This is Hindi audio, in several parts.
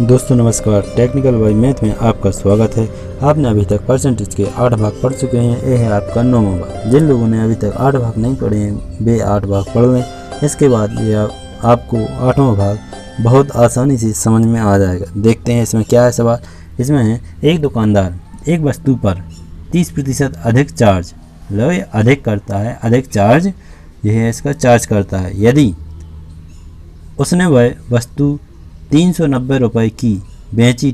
दोस्तों नमस्कार, टेक्निकल बाय मैथ में आपका स्वागत है। आपने अभी तक परसेंटेज के 8 भाग पढ़ चुके हैं। यह है आपका 9वां भाग। जिन लोगों ने अभी तक 8 भाग नहीं पढ़े हैं वे 8 भाग पढ़ लें। इसके बाद ये आपको 8वां भाग बहुत आसानी से समझ में आ जाएगा। देखते हैं इसमें क्या है सवाल। इसमें है एक दुकानदार एक वस्तु पर 30% अधिक चार्ज, मतलब अधिक करता है, अधिक चार्ज यह है इसका चार्ज करता है। यदि उसने वह वस्तु 390 रुपये की बेची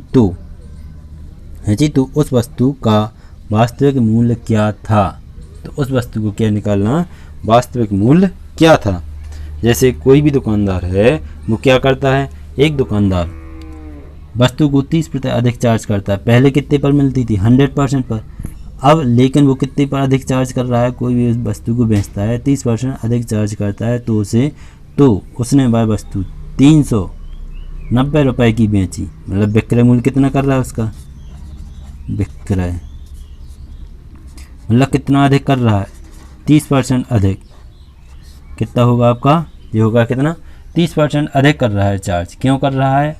तो उस वस्तु का वास्तविक मूल्य क्या था। तो उस वस्तु को क्या निकालना, वास्तविक मूल्य क्या था। जैसे कोई भी दुकानदार है वो क्या करता है, एक दुकानदार वस्तु को 30% अधिक चार्ज करता है। पहले कितने पर मिलती थी, 100% पर। अब लेकिन वो कितने पर अधिक चार्ज कर रहा है, कोई भी उस वस्तु को बेचता है 30% अधिक चार्ज करता है तो उसने वह वस्तु 390 रुपये की बेची। मतलब विक्रय मूल्य कितना कर रहा है उसका, विक्रय मतलब कितना अधिक कर रहा है, 30% अधिक। कितना होगा आपका, ये होगा कितना, 30% अधिक कर रहा है चार्ज। क्यों कर रहा है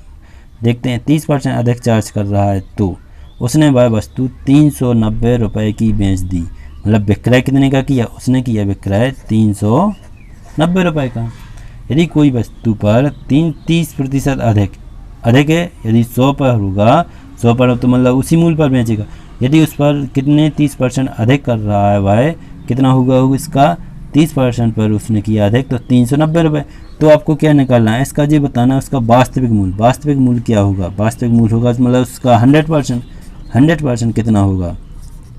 देखते हैं। 30% अधिक चार्ज कर रहा है तो उसने वह वस्तु 390 रुपये की बेच दी। मतलब विक्रय कितने का किया, उसने किया विक्रय 390 रुपये का। यदि कोई वस्तु पर 30% अधिक है, यदि 100 पर होगा, 100 पर तो मतलब उसी मूल्य पर बेचेगा। यदि उस पर कितने 30% अधिक कर रहा है, वह कितना होगा इसका 30% पर उसने किया अधिक, तो 390 रुपये। तो आपको क्या निकालना है, इसका ये बताना है उसका वास्तविक मूल्य। वास्तविक मूल्य क्या होगा, वास्तविक मूल्य होगा मतलब उसका 100% कितना होगा,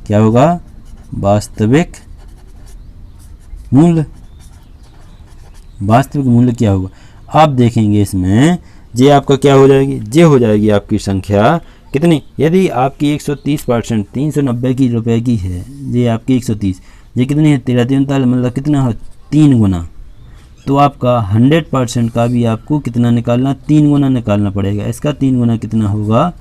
क्या होगा वास्तविक मूल्य। वास्तविक मूल्य क्या होगा आप देखेंगे इसमें। ये आपका क्या हो जाएगी, ये हो जाएगी आपकी संख्या कितनी। यदि आपकी 130% 390 की रुपए की है, ये आपकी 130, ये कितनी है 13 मतलब कितना है 3 गुना। तो आपका 100% का भी आपको कितना निकालना, 3 गुना निकालना पड़ेगा। इसका 3 गुना कितना होगा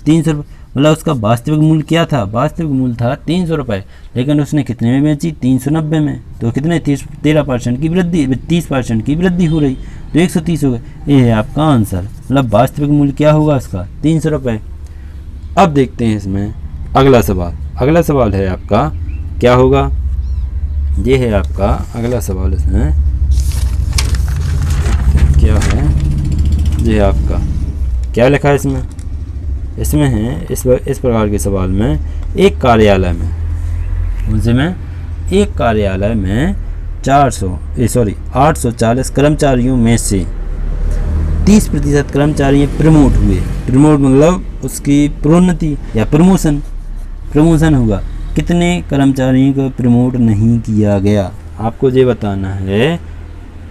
300 रुपये। मतलब उसका वास्तविक मूल्य क्या था, वास्तविक मूल्य था 300 रुपये, लेकिन उसने कितने में बेची 390 में। तो कितने 13% की वृद्धि, 30% की वृद्धि हो रही, तो 130 हो गए। ये है आपका आंसर। मतलब वास्तविक मूल्य क्या होगा इसका 300 रुपये। अब देखते हैं इसमें अगला सवाल। अगला सवाल है आपका क्या होगा, ये है आपका अगला सवाल। इसमें क्या है, ये आपका क्या लिखा है इसमें है इस प्रकार के सवाल में एक कार्यालय में, उनसे में एक कार्यालय में 840 कर्मचारियों में से 30% कर्मचारी प्रमोट हुए। प्रमोट मतलब उसकी प्रोन्नति या प्रमोशन होगा। कितने कर्मचारियों को प्रमोट नहीं किया गया, आपको ये बताना है।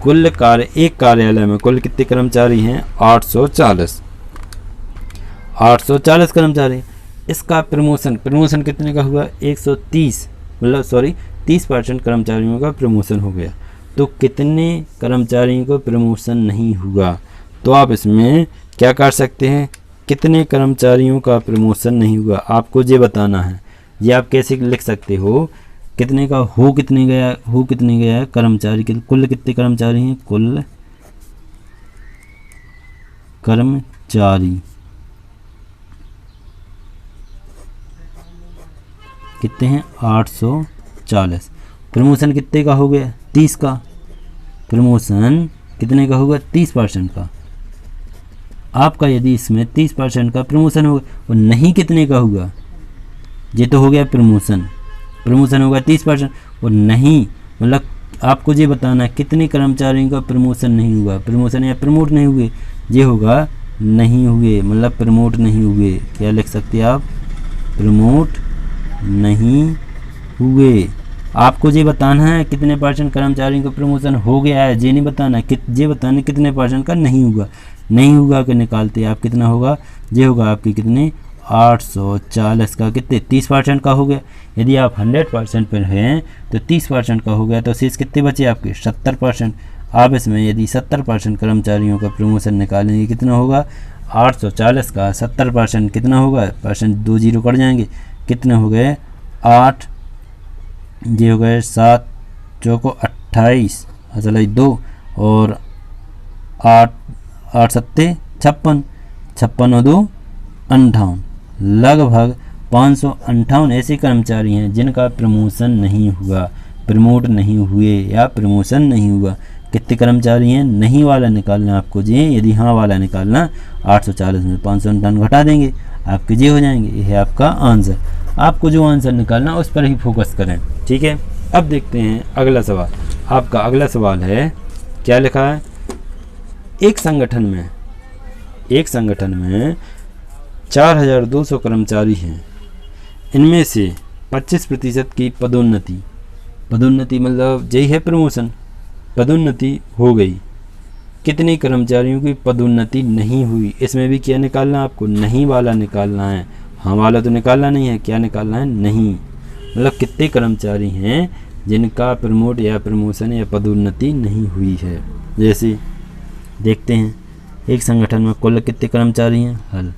कुल एक कार्यालय में कुल कितने कर्मचारी हैं, 840 कर्मचारी। इसका प्रमोशन कितने का हुआ 130, मतलब 30% कर्मचारियों का प्रमोशन हो गया। तो कितने कर्मचारियों को प्रमोशन नहीं हुआ, तो आप इसमें क्या कर सकते हैं, कितने कर्मचारियों का प्रमोशन नहीं हुआ आपको ये बताना है। ये आप कैसे लिख सकते हो, कितने का हो कितने गया कर्मचारी, कुल कितने कर्मचारी हैं, कुल कर्मचारी कितने हैं 840। प्रमोशन कितने का हो गया 30 का, प्रमोशन कितने का होगा 30% का। आपका यदि इसमें 30% का प्रमोशन होगा और नहीं कितने का होगा, ये तो हो गया प्रमोशन होगा 30% और नहीं, मतलब आपको ये बताना है कितने कर्मचारियों का प्रमोशन नहीं हुआ, प्रमोशन या प्रमोट नहीं हुए, ये होगा नहीं हुए, मतलब प्रमोट नहीं हुए। क्या लिख सकते हैं आप, प्रमोट नहीं हुए। आपको ये बताना है कितने % कर्मचारियों का प्रमोशन हो गया है, ये नहीं बताना, ये बताना कितने % का नहीं हुआ के निकालते आप कितना होगा, ये होगा आपकी कितने 840 का कितने 30% का हो गया। यदि आप 100% पर हैं तो 30% का हो गया, तो शेष कितने बचे आपके 70%। आप इसमें यदि 70% कर्मचारियों का प्रमोशन निकालेंगे कितना होगा 840 का 70% कितना होगा, % 2 जीरो कट जाएंगे, कितने हो गए 8, ये हो गए 7 चौको 28, असल 2 और 8 8 सत्ते 56, 56×2 = 58। लगभग 558 ऐसे कर्मचारी हैं जिनका प्रमोशन नहीं हुआ, प्रमोट नहीं हुए या प्रमोशन नहीं हुआ। कितने कर्मचारी हैं? नहीं वाला निकालना आपको जी, यदि हाँ वाला निकालना 840 में 558 घटा देंगे, आपके जी हो जाएंगे। ये है आपका आंसर। आपको जो आंसर निकालना उस पर ही फोकस करें, ठीक है। अब देखते हैं अगला सवाल। आपका अगला सवाल है, क्या लिखा है? एक संगठन में 4200 कर्मचारी हैं। इनमें से 25% की पदोन्नति मतलब यही है प्रमोशन, पदोन्नति हो गई। कितने कर्मचारियों की पदोन्नति नहीं हुई? इसमें भी क्या निकालना आपको? नहीं वाला निकालना है। हाँ वाला तो निकालना नहीं है, क्या निकालना है? नहीं। मतलब कितने कर्मचारी हैं जिनका प्रमोट या प्रमोशन या पदोन्नति नहीं हुई है। जैसे देखते हैं, एक संगठन में कुल कितने कर्मचारी हैं? हल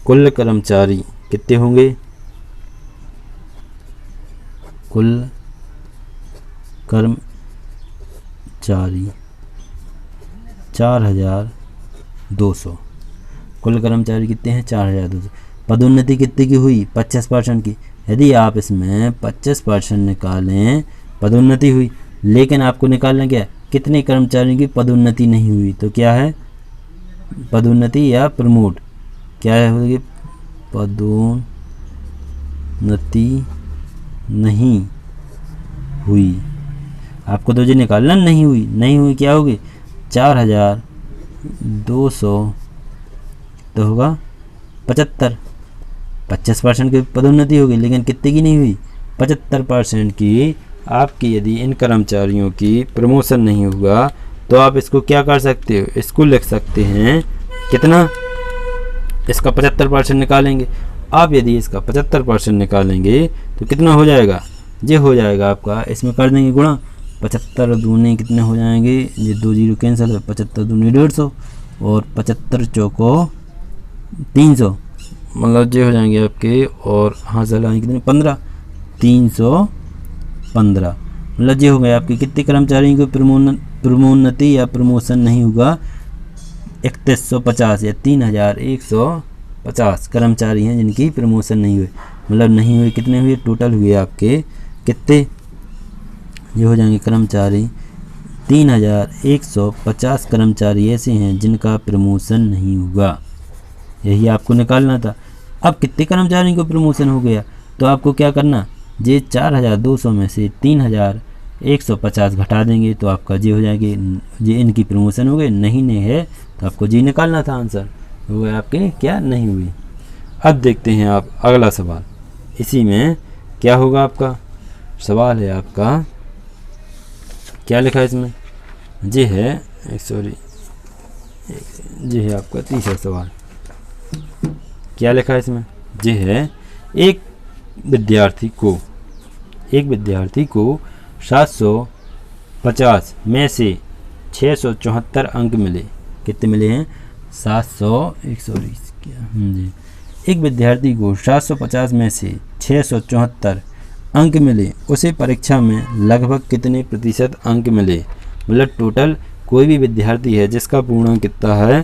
कुल कर्मचारी कितने होंगे? कुल कर्मचारी 4200। कुल कर्मचारी कितने हैं? 4200। पदोन्नति कितने की हुई? 50% की। यदि आप इसमें 50% निकालें, पदोन्नति हुई, लेकिन आपको निकालना क्या? कितने कर्मचारियों की पदोन्नति नहीं हुई। तो क्या है? पदोन्नति या प्रमोट, क्या है होगी? पदोन्नति नहीं हुई। आपको तो जी निकालना नहीं हुई क्या होगी? 4200 तो होगा 75। 50% की पदोन्नति होगी, लेकिन कितने की नहीं हुई? 75% की। आपकी यदि इन कर्मचारियों की प्रमोशन नहीं हुआ तो आप इसको क्या कर सकते हो? इसको लिख सकते हैं कितना? इसका 75% निकालेंगे आप। यदि इसका 75% निकालेंगे तो कितना हो जाएगा? ये हो जाएगा आपका, इसमें कर देंगे गुणा। 75 दूनी कितने हो जाएंगे? ये 2 0 कैंसिल है। 75 दूनी 150 और 75 चौको 300, मतलब ये हो जाएंगे आपके। और हाँ चल आएंगे कितने? 15। 315 मतलब ये हो गए आपके। कितने कर्मचारियों को प्रमोन्नति या प्रमोशन नहीं हुआ? 3150 या 3150 कर्मचारी हैं जिनकी प्रमोशन नहीं हुई। मतलब नहीं हुई, कितने हुए? टोटल हुए आपके कितने? ये हो जाएंगे कर्मचारी 3150 कर्मचारी ऐसे हैं जिनका प्रमोशन नहीं हुआ। यही आपको निकालना था। अब कितने कर्मचारियों को प्रमोशन हो गया? तो आपको क्या करना? ये 4200 में से 3150 घटा देंगे तो आपका जी हो जाएगी। ये इनकी प्रमोशन हो गई, नहीं है तो आपको जी निकालना था। आंसर हो गए आपके क्या? नहीं हुई। अब देखते हैं आप अगला सवाल। इसी में क्या होगा आपका? सवाल है आपका, क्या लिखा है इसमें? जी है जी है आपका तीसरा सवाल। क्या लिखा है इसमें? जी है, एक विद्यार्थी को 750 में से 674 अंक मिले। कितने मिले हैं? 720 जी। एक विद्यार्थी को 750 में से 674 अंक मिले, उसे परीक्षा में लगभग कितने प्रतिशत अंक मिले? मतलब टोटल कोई भी विद्यार्थी है जिसका पूर्णांक कितना है?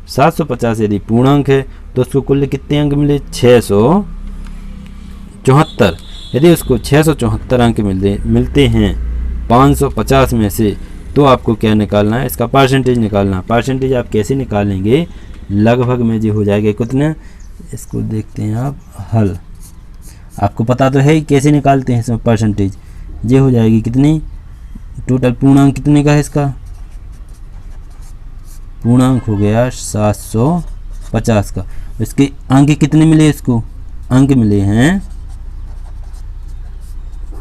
750 यदि पूर्णांक है तो उसको कुल कितने अंक मिले? 674। यदि उसको 674 अंक मिलते हैं 550 में से, तो आपको क्या निकालना है? इसका परसेंटेज निकालना। परसेंटेज आप कैसे निकालेंगे? लगभग में जो हो जाएगा कितना? इसको देखते हैं आप हल। आपको पता तो है ही कैसे निकालते हैं इसमें परसेंटेज। ये हो जाएगी कितनी? टोटल पूर्णांक कितने का है इसका? पूर्णांक हो गया 750 का। इसके अंक कितने मिले? इसको अंक मिले हैं,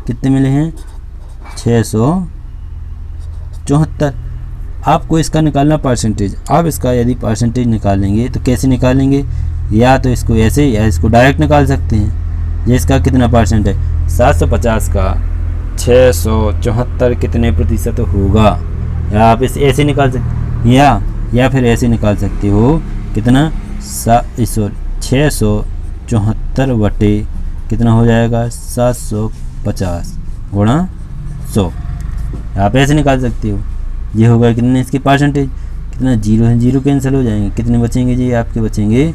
कितने मिले हैं? 674। आपको इसका निकालना परसेंटेज। आप इसका यदि परसेंटेज निकालेंगे तो कैसे निकालेंगे? या तो इसको ऐसे या इसको डायरेक्ट निकाल सकते हैं। ये इसका कितना परसेंट है? 750 का 674 कितने प्रतिशत होगा? या आप इसे ऐसे निकाल सकते या फिर ऐसे निकाल सकते हो। कितना? 674 बटे कितना हो जाएगा? 750 गुणा 100। आप ऐसे निकाल सकते हो। ये होगा कितने इसकी परसेंटेज, कितना 0 है, 0 कैंसिल हो जाएंगे, कितने बचेंगे जी आपके बचेंगे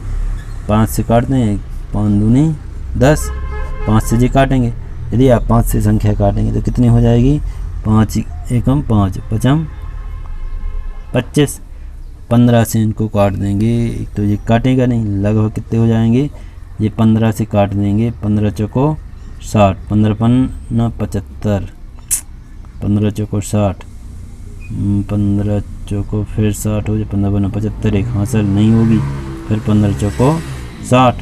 5 से काटते हैं 5 दूनी 10, 5 से जी काटेंगे। यदि आप 5 से संख्या काटेंगे तो कितनी हो जाएगी 5 एकम 5 पचम 25, 15 से इनको काट देंगे, एक तो ये काटेगा नहीं, लगभग कितने हो जाएंगे, ये 15 से काट देंगे, 15 चौको 60, 15 पन्ना 75, 15 चौको 60, 15 चौको फिर 60 हो जाए, 15 पन्ना 75, एक हासिल नहीं होगी, फिर 15 चौको 60,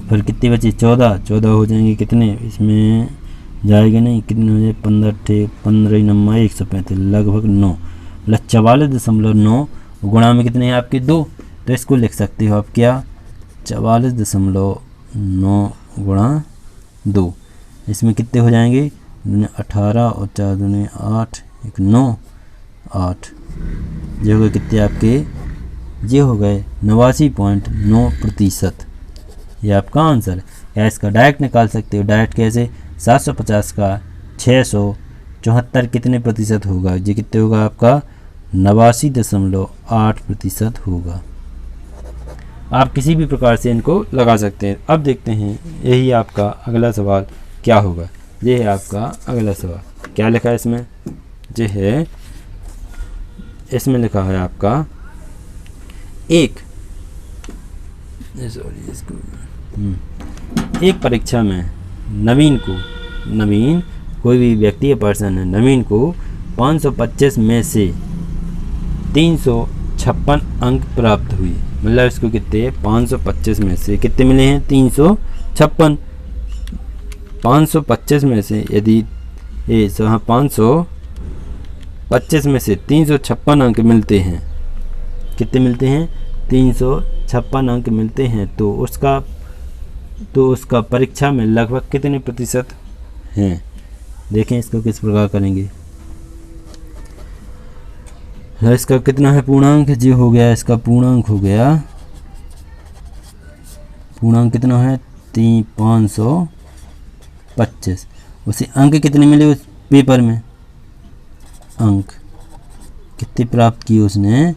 फिर कितनी बची 14, 14 हो जाएंगे, कितने इसमें जाएगा नहीं, कितने हो जाए 15 थे 15 नम्मा 135, लगभग 9, 44.9 गुणा में कितने हैं आपके 2, तो इसको लिख सकते हो आप क्या 44.9 गुणा 2, इसमें कितने हो जाएंगे 18 और 4 दूनी 8, एक 9 8, ये हो गए कितने आपके, ये हो गए 89.9%। ये आपका आंसर है। या इसका डायरेक्ट निकाल सकते हो, डायरेक्ट कैसे 750 का 674 कितने प्रतिशत होगा, ये कितने होगा आपका 89.8% होगा। आप किसी भी प्रकार से इनको लगा सकते हैं। अब देखते हैं यही आपका अगला सवाल क्या होगा। ये है आपका अगला सवाल, क्या लिखा है इसमें, ये है इसमें लिखा है आपका एक परीक्षा में नवीन कोई भी व्यक्ति या पर्सन है, नवीन को 525 में से 356 अंक प्राप्त हुए, मतलब इसको कितने 525 में से कितने मिले हैं 356, 525 में से यदि 525 में से 356 अंक मिलते हैं, कितने मिलते हैं 356 अंक मिलते हैं, तो उसका परीक्षा में लगभग कितने प्रतिशत हैं। देखें इसको किस प्रकार करेंगे, इसका कितना है पूर्णांक, जो हो गया इसका पूर्णांक हो गया, पूर्णांक कितना है 525, उसे अंक कितने मिले उस पेपर में, अंक कितने प्राप्त किए उसने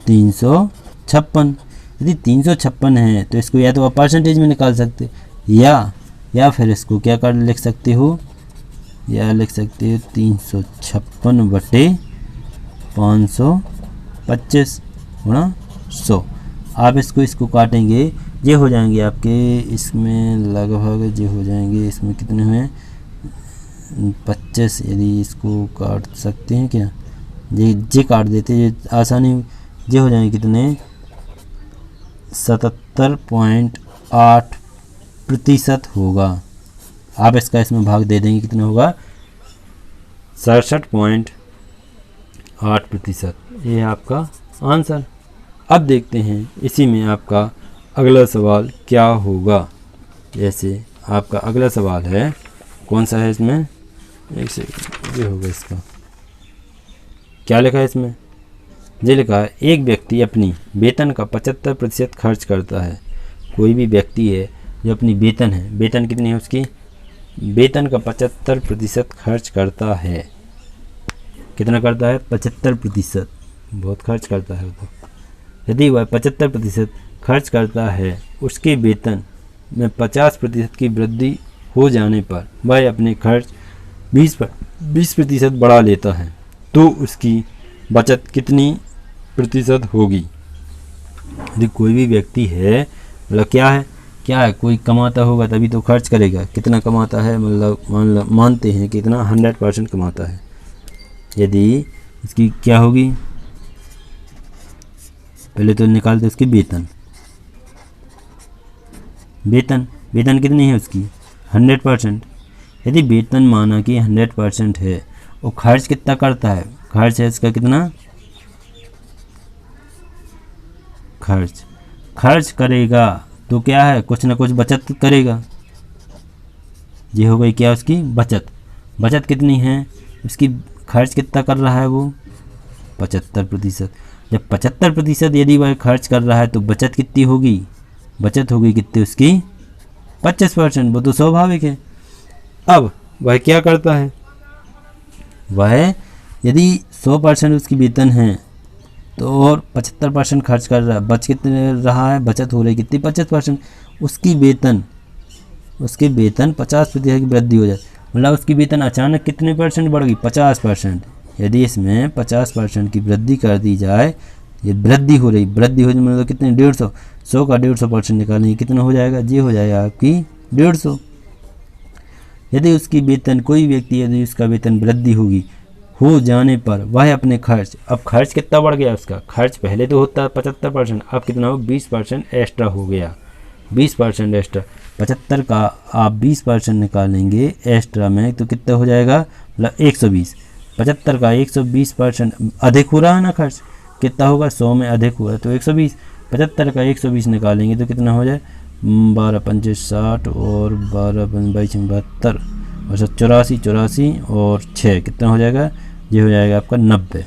356। यदि 356 है तो इसको या तो आप परसेंटेज में निकाल सकते या फिर इसको क्या कर लिख सकते हो, या लिख सकते हो 356 बटे 525 गुणा 100। आप इसको काटेंगे, ये हो जाएंगे आपके इसमें लगभग ये हो जाएंगे, इसमें कितने हुए 25, यदि इसको काट सकते हैं क्या, ये काट देते, ये आसानी, ये हो जाएंगे कितने 77.8% होगा। आप इसका इसमें भाग दे देंगे, कितना होगा 67.8%। ये है आपका आंसर। अब देखते हैं इसी में आपका अगला सवाल क्या होगा। जैसे आपका अगला सवाल है, कौन सा है इसमें, एक सेकंड, ये होगा इसका, क्या लिखा है इसमें, ये लिखा है एक व्यक्ति अपनी वेतन का 75% खर्च करता है। कोई भी व्यक्ति है जो अपनी वेतन है, वेतन कितनी है उसकी, वेतन का 75% खर्च करता है, कितना करता है 75%, बहुत खर्च करता है वो तो। यदि वह 75% खर्च करता है, उसके वेतन में 50% की वृद्धि हो जाने पर वह अपने खर्च 20% बढ़ा लेता है, तो उसकी बचत कितनी प्रतिशत होगी। यदि कोई भी व्यक्ति है, मतलब क्या है कोई कमाता होगा तभी तो खर्च करेगा, कितना कमाता है, मतलब मानते हैं कितना 100% कमाता है। यदि इसकी क्या होगी, पहले तो निकालते उसकी वेतन कितनी है उसकी 100%। यदि वेतन माना कि 100% है, वो खर्च कितना करता है, खर्च है इसका कितना, खर्च करेगा तो क्या है कुछ ना कुछ बचत करेगा। ये हो गई क्या उसकी बचत कितनी है उसकी, खर्च कितना कर रहा है वो 75%। जब 75% यदि वह खर्च कर रहा है तो बचत कितनी होगी, बचत होगी कितनी उसकी 25%, वो तो स्वाभाविक है। अब वह क्या करता है, वह यदि 100% उसकी वेतन है तो और 75% खर्च कर रहा है, बच कितने रहा है, बचत हो रही कितनी 25%। उसकी वेतन 50% की वृद्धि हो जाए, मतलब उसकी वेतन अचानक कितने परसेंट बढ़ गई 50%। यदि इसमें 50% की वृद्धि कर दी जाए, ये वृद्धि हो जाए मतलब कितने 150, 100 का 150% निकालेंगे कितना हो जाएगा, ये हो जाएगा आपकी 150। यदि उसकी वेतन कोई व्यक्ति यदि उसका वेतन वृद्धि हो जाने पर वह अपने खर्च, अब खर्च कितना बढ़ गया उसका, खर्च पहले तो होता है 75%, अब कितना हो 20% एक्स्ट्रा हो गया, 20% एक्स्ट्रा। 75 का आप 20% निकालेंगे एक्स्ट्रा में तो कितना हो जाएगा, मतलब 120। 75 का 120% अधिक हो रहा है ना खर्च, कितना होगा 100 में अधिक हुआ तो 120। 75 का 120 निकालेंगे तो कितना हो जाए 12 पंचे 60 और 12 22 72 और 84 और 6 कितना हो जाएगा, ये हो जाएगा आपका 90।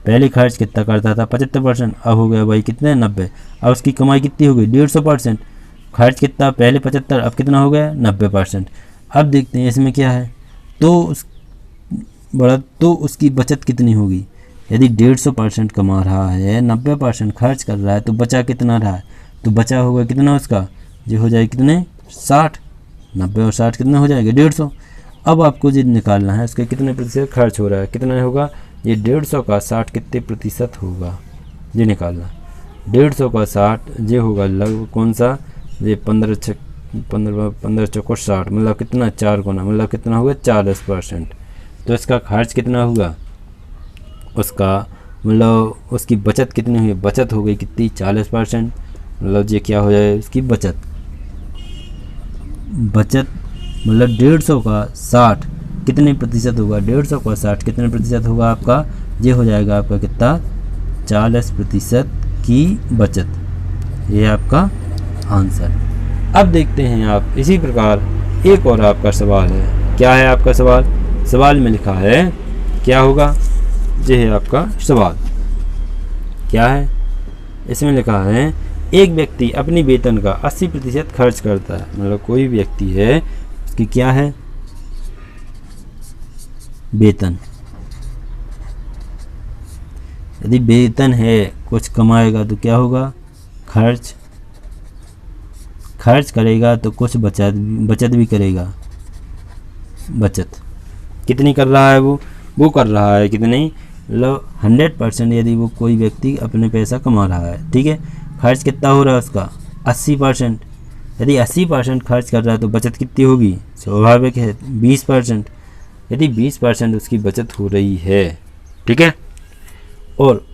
पहले खर्च कितना करता था 75%, अब हो गया भाई कितने 90। अब उसकी कमाई कितनी हो गई 150%, खर्च कितना पहले 75 अब कितना हो गया 90%। अब देखते हैं इसमें क्या है, तो उसकी बचत कितनी होगी। यदि 150% कमा रहा है 90% खर्च कर रहा है तो बचा कितना रहा है, तो बचा होगा कितना उसका, जो हो जाए कितने 60, 90 और 60 कितना हो जाएगा 150। अब आपको जो निकालना है उसके कितने प्रतिशत खर्च हो रहा है, कितना होगा, ये 150 का 60 कितने प्रतिशत होगा, ये निकालना। 150 का 60 ये होगा लगभग कौन सा, ये 15 चौको 60 मतलब कितना 4 गुना, मतलब कितना होगा 40%। तो इसका खर्च कितना होगा, उसका मतलब उसकी बचत कितनी हुई, बचत हो गई कितनी 40%, मतलब ये क्या हो जाए उसकी बचत मतलब 150 का 60 कितने प्रतिशत होगा, 150 का 60 कितने प्रतिशत होगा आपका, ये हो जाएगा आपका कितना 40% की बचत, ये आपका आंसर। अब देखते हैं आप इसी प्रकार एक और आपका सवाल है, क्या है आपका सवाल में लिखा है क्या होगा, ये है आपका सवाल, क्या है इसमें लिखा है, एक व्यक्ति अपनी वेतन का 80% खर्च करता है, मतलब कोई व्यक्ति है उसकी क्या है वेतन, यदि वेतन है कुछ कमाएगा तो क्या होगा खर्च करेगा तो कुछ बचत भी करेगा। बचत कितनी कर रहा है वो कर रहा है कितनी, मतलब 100% यदि वो कोई व्यक्ति अपने पैसा कमा रहा है, ठीक है, खर्च कितना हो रहा है उसका 80%। यदि 80% खर्च कर रहा है तो बचत कितनी होगी, स्वाभाविक है 20%। यदि 20% उसकी बचत हो रही है, ठीक है, और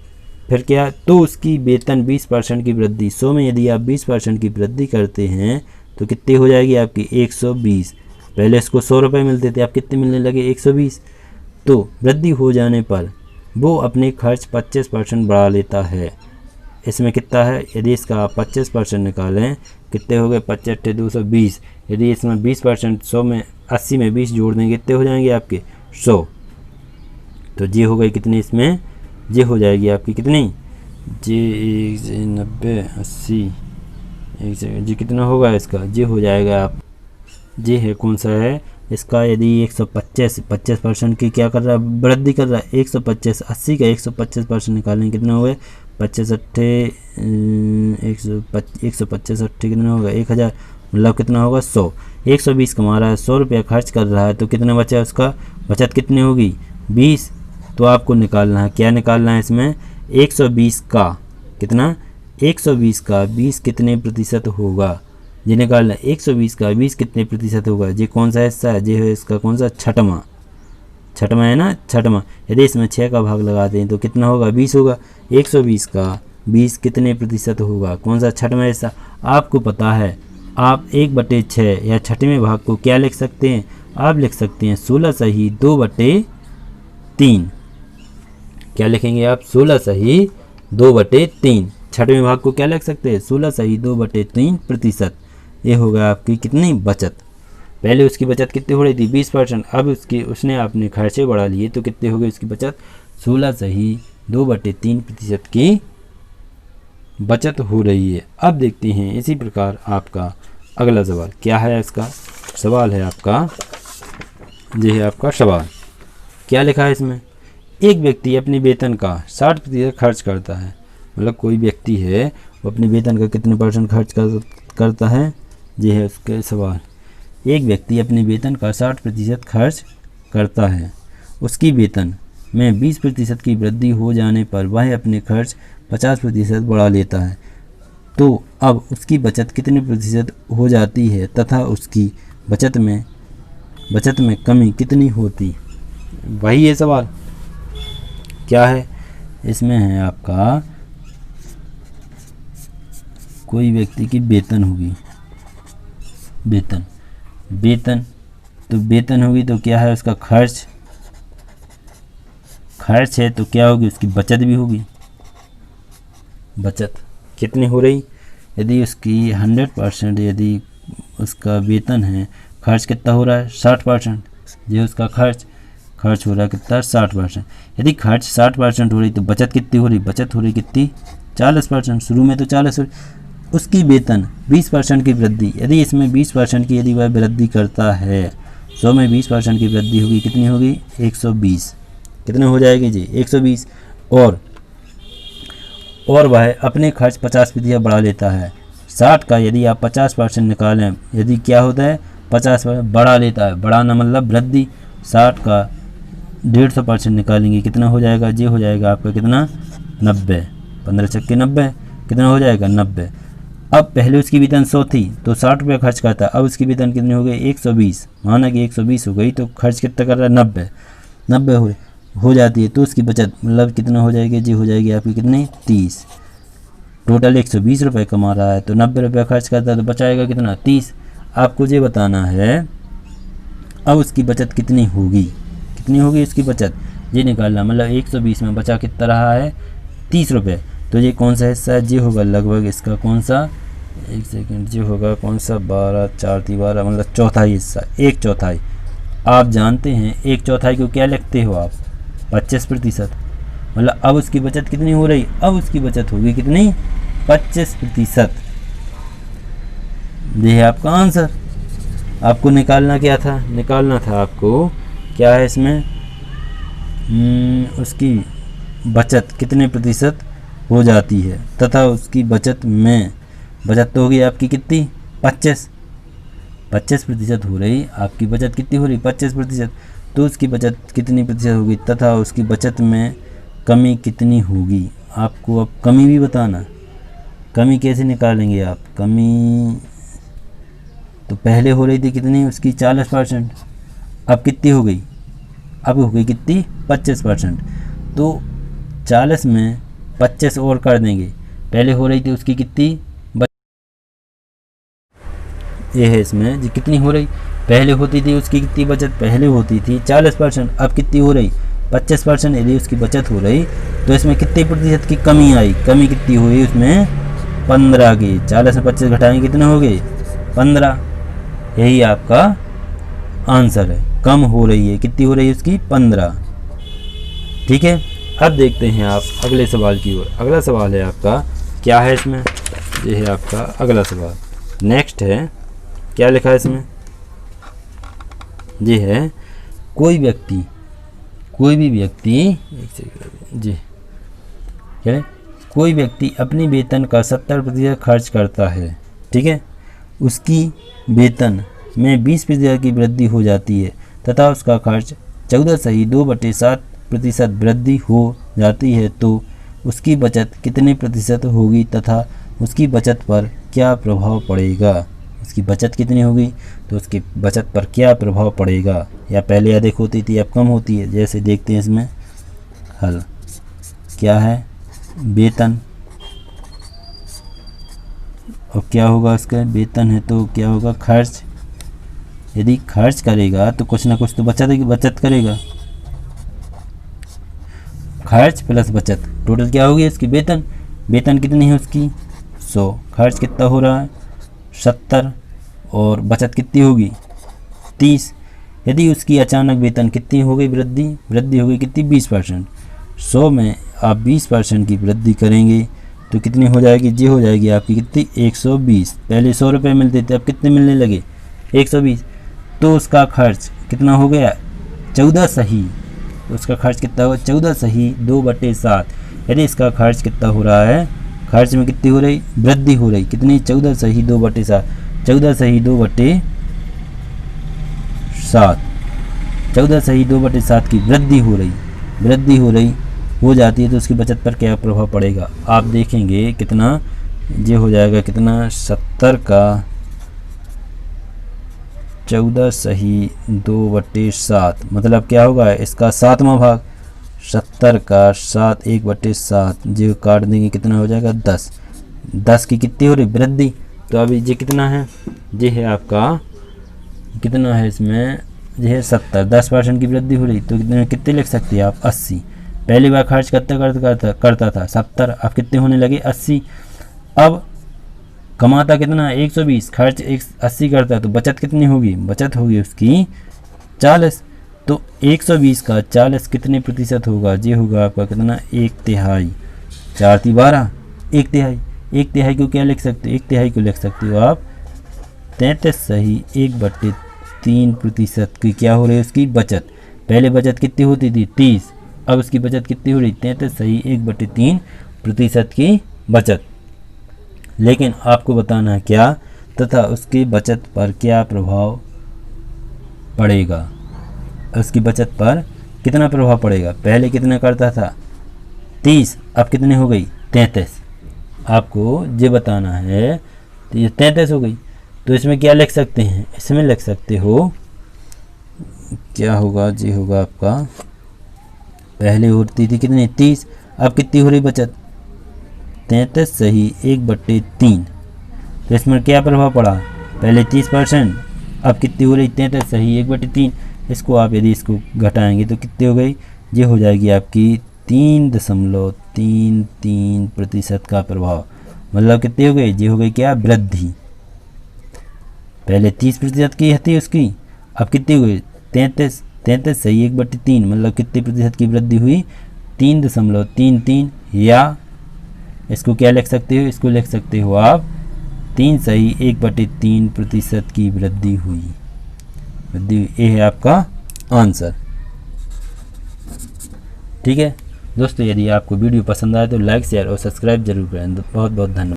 फिर क्या, तो उसकी वेतन 20% की वृद्धि, 100 में यदि आप 20% की वृद्धि करते हैं तो कितनी हो जाएगी आपकी 120। पहले इसको 100 रुपये मिलते थे, आप कितने मिलने लगे 120। तो वृद्धि हो जाने पर वो अपने खर्च 25% बढ़ा लेता है। इसमें कितना है, यदि इसका आप 25% निकालें कितने हो गए 25 220, यदि इसमें 20% 100 में 80 में 20 जोड़ देंगे कितने हो जाएंगे आपके 100। तो ये हो गई कितनी, इसमें ये हो जाएगी आपकी कितनी, जी 90 80 जी कितना होगा इसका, ये हो जाएगा आप, ये है कौन सा है इसका, यदि 125% की क्या कर रहा है वृद्धि कर रहा है 125, 80 का 125% निकालेंगे कितना हुए 25 अट्ठे 125 अट्ठे कितना होगा 1000, मतलब कितना होगा 100। 120 कमा रहा है, 100 रुपया खर्च कर रहा है तो कितना बचा उसका, बचत कितनी होगी 20। तो आपको निकालना है, क्या निकालना है इसमें 120 का कितना, 120 का 20 कितने प्रतिशत होगा, ये निकालना है 120 का 20 कितने प्रतिशत होगा। ये कौन सा हिस्सा है, ये है इसका कौन सा छठवां है ना, छठवां। यदि इसमें 6 का भाग लगाते हैं तो कितना होगा 20 होगा। 120 का 20 कितने प्रतिशत होगा, कौन सा छठवां हिस्सा। आपको पता है आप 1/6 या छठवें भाग को क्या लिख सकते हैं, आप लिख सकते हैं 16 सही 2/3। क्या लिखेंगे आप 16 सही 2/3। छठवें भाग को क्या लिख सकते हैं 16 सही 2/3 प्रतिशत। ये होगा आपकी कितनी बचत। पहले उसकी बचत कितनी हो रही थी 20%, अब उसने अपने खर्चे बढ़ा लिए तो कितने हो गए उसकी बचत 16 सही 2/3 प्रतिशत की बचत हो रही है। अब देखते हैं इसी प्रकार आपका अगला सवाल क्या है। इसका सवाल है आपका, ये है आपका सवाल। क्या लिखा है इसमें, एक व्यक्ति अपने वेतन का 60% खर्च करता है। मतलब कोई व्यक्ति है वो अपने वेतन का कितने % खर्च करता है, ये है उसके सवाल। एक व्यक्ति अपने वेतन का 60% खर्च करता है, उसकी वेतन में 20% की वृद्धि हो जाने पर वह अपने खर्च 50% बढ़ा लेता है, तो अब उसकी बचत कितने प्रतिशत हो जाती है तथा उसकी बचत में कमी कितनी होती। वही है सवाल। क्या है इसमें, है आपका कोई व्यक्ति की वेतन होगी, वेतन तो वेतन होगी तो क्या है उसका खर्च है तो क्या होगी उसकी बचत भी होगी। बचत कितनी हो रही, यदि उसकी 100% यदि उसका वेतन है, खर्च कितना हो रहा है 60%, ये उसका खर्च हो रहा है कितना 60%। यदि खर्च 60% हो रही तो बचत कितनी हो रही, बचत हो रही कितनी 40%। शुरू में तो 40 हो, उसकी वेतन 20% की वृद्धि, यदि इसमें 20% की यदि वह वृद्धि करता है, 100 में 20% की वृद्धि होगी, कितनी होगी 120, कितने हो जाएगी जी 120। और वह अपने खर्च 50% बढ़ा लेता है। 60 का यदि आप 50% निकालें, यदि क्या होता है 50% बढ़ा लेता है, बढ़ाना मतलब वृद्धि। 60 का 150% निकालेंगे, कितना हो जाएगा जी, हो जाएगा आपका कितना 90, 15 छक्के 90, कितना हो जाएगा 90। अब पहले उसकी वेतन 100 थी तो 60 रुपये खर्च करता, अब उसकी वेतन कितनी हो गई 120, माना कि 120 हो गई तो खर्च कितना कर रहा है 90 हो जाती है, तो उसकी बचत मतलब कितना हो जाएगी जी, हो जाएगी आपकी कितनी 30। टोटल 120 रुपये कमा रहा है तो 90 रुपये खर्च करता है तो बचाएगा कितना 30। आपको ये बताना है अब उसकी बचत कितनी होगी उसकी बचत ये निकालना, मतलब 120 में बचा कितना रहा है 30 रुपये, तो ये कौन सा हिस्सा है, ये होगा लगभग इसका कौन सा, एक सेकंड, ये होगा कौन सा 12 4 12 मतलब चौथाई हिस्सा, 1/4। आप जानते हैं 1/4 को क्या लिखते हो आप 25%। मतलब अब उसकी बचत कितनी हो रही, अब उसकी बचत होगी कितनी 25%। ये है आपका आंसर। आपको निकालना क्या था, निकालना था आपको क्या है इसमें, उसकी बचत कितने प्रतिशत हो जाती है तथा उसकी बचत तो होगी आपकी कितनी 25% हो रही, आपकी बचत कितनी हो रही 25%, तो उसकी बचत कितनी प्रतिशत होगी तथा उसकी बचत में कमी कितनी होगी। आपको अब कमी भी बताना, कमी कैसे निकालेंगे आप, कमी तो पहले हो रही थी कितनी उसकी 40%, अब कितनी हो गई, अब हो गई कितनी 25%, तो 40 में 25 और कर देंगे, पहले हो रही थी उसकी कितनी ये है इसमें जी कितनी हो रही, पहले होती थी उसकी कितनी बचत, पहले होती थी 40%, अब कितनी हो रही 25%। यदि उसकी बचत हो रही तो इसमें कितने प्रतिशत की कमी आई, कमी कितनी हुई उसमें 15 की, 40 में 25 घटाएंगे कितने हो गए 15। यही आपका आंसर है, कम हो रही है, कितनी हो रही है उसकी 15। ठीक है, अब देखते हैं आप अगले सवाल की ओर। अगला सवाल है आपका क्या है इसमें, ये है आपका अगला सवाल। नेक्स्ट है क्या लिखा है इसमें, ये है कोई भी व्यक्ति एक सेकंड जी, क्या है कोई व्यक्ति अपनी वेतन का 70% खर्च करता है, ठीक है, उसकी वेतन में 20% की वृद्धि हो जाती है तथा उसका खर्च 14.2/7% वृद्धि हो जाती है, तो उसकी बचत कितने प्रतिशत होगी तथा उसकी बचत पर क्या प्रभाव पड़ेगा। उसकी बचत कितनी होगी तो उसकी बचत पर क्या प्रभाव पड़ेगा, या पहले अधिक होती थी अब कम होती है। जैसे देखते हैं इसमें हल क्या है, वेतन और क्या होगा उसका, वेतन है तो क्या होगा खर्च, यदि खर्च करेगा तो कुछ ना कुछ तो बचत करेगा, खर्च प्लस बचत टोटल क्या होगी उसकी वेतन कितनी है उसकी 100, खर्च कितना हो रहा है 70 और बचत कितनी होगी 30। यदि उसकी अचानक वेतन कितनी हो गई वृद्धि हो गई कितनी 20%, 100 में आप 20% की वृद्धि करेंगे तो कितनी हो जाएगी जी, हो जाएगी आपकी कितनी 120। पहले 100 रुपये मिलते थे अब कितने मिलने लगे 120, तो उसका खर्च कितना हो गया 14 सही तो उसका खर्च कितना होगा 14 सही 2/7। यदि इसका खर्च कितना हो रहा है, खर्च में कितनी हो रही वृद्धि हो रही, कितनी 14 सही 2/7, 14 सही 2/7, 14 सही 2/7 की वृद्धि हो रही हो जाती है, तो उसकी बचत पर क्या प्रभाव पड़ेगा आप देखेंगे। कितना ये हो जाएगा, कितना 70 का 14 सही 2/7 मतलब क्या होगा, इसका 7वां भाग, 70 का 7 1/7 जो काट देंगे कितना हो जाएगा 10। 10 की कितनी हो रही वृद्धि, तो अभी ये कितना है, ये है आपका कितना है इसमें, ये है 70, 10% की वृद्धि हो रही, तो कितने लिख सकते हैं आप 80। पहली बार खर्च कितना करता था 70, अब कितने होने लगे 80। अब कमाता कितना 120, खर्च 80 करता है, तो बचत कितनी होगी, बचत होगी उसकी 40। तो 120 का 40 कितने प्रतिशत होगा, ये होगा आपका कितना 1/3, 4 × 12, 1/3। 1/3 को क्या लिख सकते हो, 1/3 को लिख सकते हो आप 33 सही 1/3% की क्या हो रही है उसकी बचत। पहले बचत कितनी होती थी 30, अब उसकी बचत कितनी हो रही 33 सही 1/3% की बचत। लेकिन आपको बताना है क्या तथा उसकी बचत पर क्या प्रभाव पड़ेगा, उसकी बचत पर कितना प्रभाव पड़ेगा। पहले कितना करता था 30, अब कितने हो गई 33, आपको ये बताना है। तो ये 33 हो गई, तो इसमें क्या लिख सकते हैं, इसमें लिख सकते हो क्या होगा, ये होगा आपका पहले होती थी कितनी 30, अब कितनी हो रही बचत 33 सही 1/3। तो इसमें क्या प्रभाव पड़ा, पहले 30%, अब कितनी हो रही 33 सही 1/3। इसको आप यदि इसको घटाएंगे तो कितनी हो गई, ये हो जाएगी आपकी 3.33% का प्रभाव, मतलब कितनी हो गई, ये हो गई क्या वृद्धि। पहले 30% की थी उसकी, अब कितनी हो गई 33 सही 1/3 मतलब कितने प्रतिशत की वृद्धि हुई 3.33। या इसको क्या लिख सकते हो, इसको लिख सकते हो आप 3 सही 1/3% की वृद्धि हुई। ये है आपका आंसर। ठीक है दोस्तों, यदि आपको वीडियो पसंद आए तो लाइक शेयर और सब्सक्राइब जरूर करें। बहुत बहुत धन्यवाद।